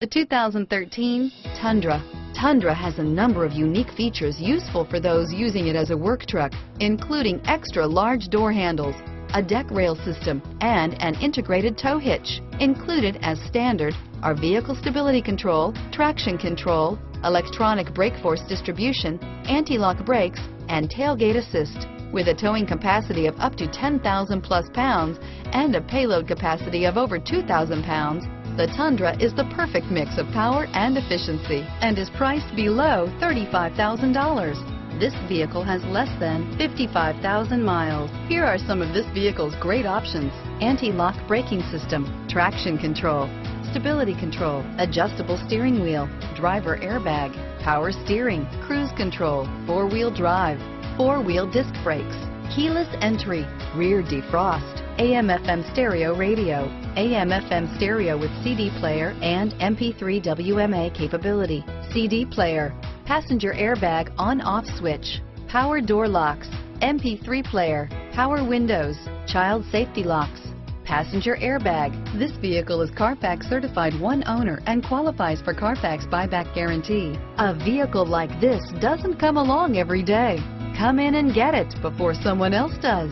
The 2013 Tundra. Tundra has a number of unique features useful for those using it as a work truck, including extra large door handles, a deck rail system, and an integrated tow hitch. Included as standard are vehicle stability control, traction control, electronic brake force distribution, anti-lock brakes, and tailgate assist. With a towing capacity of up to 10,000 plus pounds and a payload capacity of over 2,000 pounds, the Tundra is the perfect mix of power and efficiency and is priced below $35,000. This vehicle has less than 55,000 miles. Here are some of this vehicle's great options: anti-lock braking system, traction control, stability control, adjustable steering wheel, driver airbag, power steering, cruise control, four-wheel drive, four-wheel disc brakes, keyless entry, rear defrost, AM/FM stereo radio, AM/FM stereo with CD player and MP3 WMA capability, CD player, passenger airbag on-off switch, power door locks, MP3 player, power windows, child safety locks, passenger airbag. This vehicle is Carfax certified one owner and qualifies for Carfax buyback guarantee. A vehicle like this doesn't come along every day. Come in and get it before someone else does.